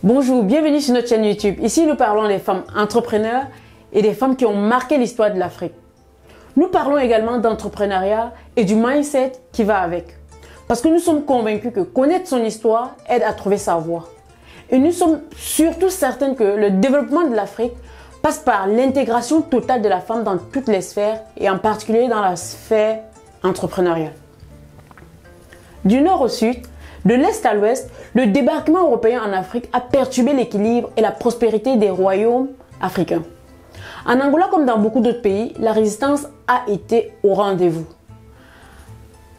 Bonjour, bienvenue sur notre chaîne YouTube. Ici, nous parlons des femmes entrepreneurs et des femmes qui ont marqué l'histoire de l'Afrique. Nous parlons également d'entrepreneuriat et du mindset qui va avec. Parce que nous sommes convaincus que connaître son histoire aide à trouver sa voie. Et nous sommes surtout certaines que le développement de l'Afrique passe par l'intégration totale de la femme dans toutes les sphères et en particulier dans la sphère entrepreneuriale. Du nord au sud, de l'est à l'ouest, le débarquement européen en Afrique a perturbé l'équilibre et la prospérité des royaumes africains. En Angola, comme dans beaucoup d'autres pays, la résistance a été au rendez-vous.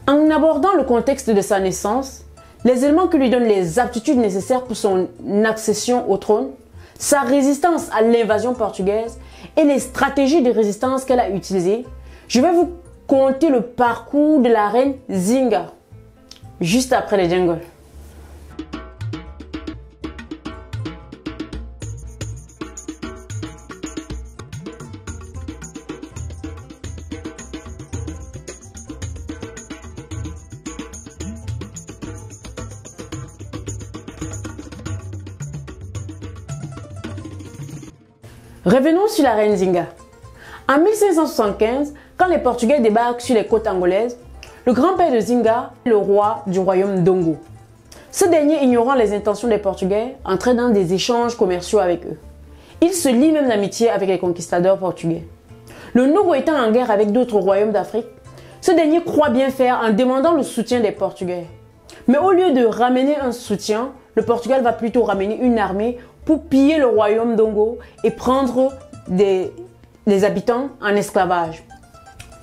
En abordant le contexte de sa naissance, les éléments qui lui donnent les aptitudes nécessaires pour son accession au trône, sa résistance à l'invasion portugaise et les stratégies de résistance qu'elle a utilisées, je vais vous conter le parcours de la reine Zinga, juste après les jingles. Revenons sur la reine Zinga. En 1575, quand les Portugais débarquent sur les côtes angolaises, le grand-père de Zinga est le roi du royaume d'Ongo. Ce dernier, ignorant les intentions des Portugais, entrait dans des échanges commerciaux avec eux. Il se lie même d'amitié avec les conquistadors portugais. Le Nogo étant en guerre avec d'autres royaumes d'Afrique, ce dernier croit bien faire en demandant le soutien des Portugais. Mais au lieu de ramener un soutien, le Portugal va plutôt ramener une armée pour piller le royaume d'Ongo et prendre les habitants en esclavage.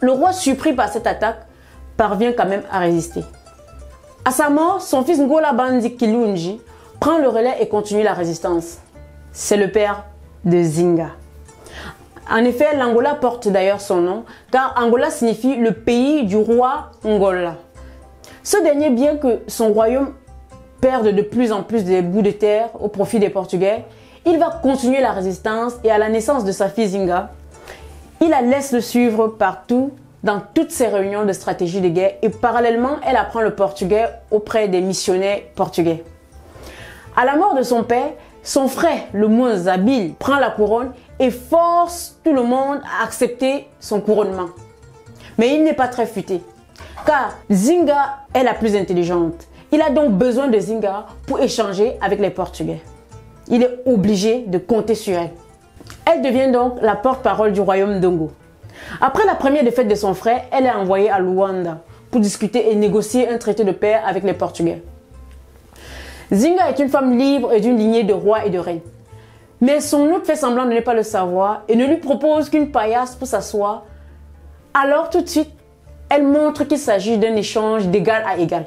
Le roi, surpris par cette attaque, parvient quand même à résister. À sa mort, son fils Ngola Bandi Kilungi prend le relais et continue la résistance. C'est le père de Zinga. En effet, l'Angola porte d'ailleurs son nom, car Angola signifie le pays du roi Ngola. Ce dernier, bien que son royaume perde de plus en plus des bouts de terre au profit des Portugais, il va continuer la résistance et à la naissance de sa fille Zinga, il la laisse le suivre partout dans toutes ses réunions de stratégie de guerre et parallèlement, elle apprend le portugais auprès des missionnaires portugais. À la mort de son père, son frère, le moins habile, prend la couronne et force tout le monde à accepter son couronnement. Mais il n'est pas très futé, car Zinga est la plus intelligente. Il a donc besoin de Zinga pour échanger avec les Portugais. Il est obligé de compter sur elle. Elle devient donc la porte-parole du royaume d'Ongo. Après la première défaite de son frère, elle est envoyée à Luanda pour discuter et négocier un traité de paix avec les Portugais. Zinga est une femme libre et d'une lignée de rois et de reines. Mais son hôte fait semblant de ne pas le savoir et ne lui propose qu'une paillasse pour s'asseoir. Alors tout de suite, elle montre qu'il s'agit d'un échange d'égal à égal,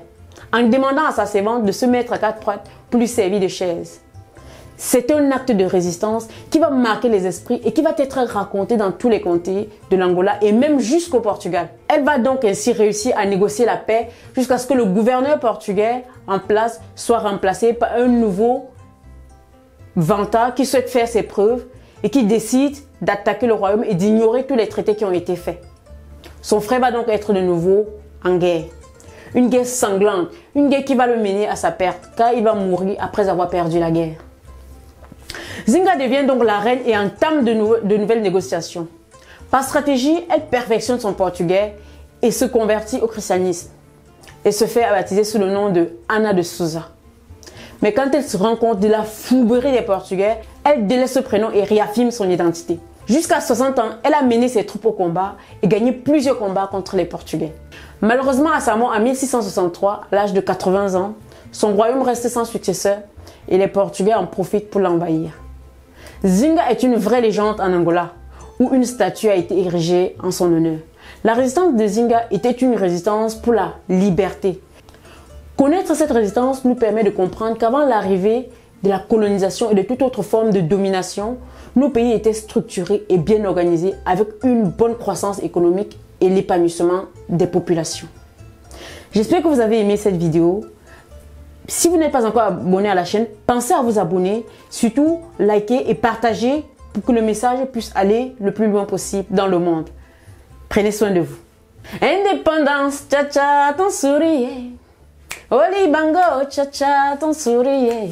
en demandant à sa servante de se mettre à quatre pattes pour lui servir de chaise. C'est un acte de résistance qui va marquer les esprits et qui va être raconté dans tous les comtés de l'Angola et même jusqu'au Portugal. Elle va donc ainsi réussir à négocier la paix jusqu'à ce que le gouverneur portugais en place soit remplacé par un nouveau vantard qui souhaite faire ses preuves et qui décide d'attaquer le royaume et d'ignorer tous les traités qui ont été faits. Son frère va donc être de nouveau en guerre. Une guerre sanglante, une guerre qui va le mener à sa perte car il va mourir après avoir perdu la guerre. Zinga devient donc la reine et entame de nouvelles négociations. Par stratégie, elle perfectionne son portugais et se convertit au christianisme et se fait baptiser sous le nom de Ana de Souza. Mais quand elle se rend compte de la fourberie des Portugais, elle délaisse ce prénom et réaffirme son identité. Jusqu'à 60 ans, elle a mené ses troupes au combat et gagné plusieurs combats contre les Portugais. Malheureusement, à sa mort en 1663, à l'âge de 80 ans, son royaume reste sans successeur et les Portugais en profitent pour l'envahir. Zinga est une vraie légende en Angola, où une statue a été érigée en son honneur. La résistance de Zinga était une résistance pour la liberté. Connaître cette résistance nous permet de comprendre qu'avant l'arrivée de la colonisation et de toute autre forme de domination, nos pays étaient structurés et bien organisés avec une bonne croissance économique et l'épanouissement des populations. J'espère que vous avez aimé cette vidéo. Si vous n'êtes pas encore abonné à la chaîne, pensez à vous abonner, surtout liker et partager pour que le message puisse aller le plus loin possible dans le monde. Prenez soin de vous. Indépendance, tcha tcha, ton sourire. Oli bango, tcha tcha, ton sourire.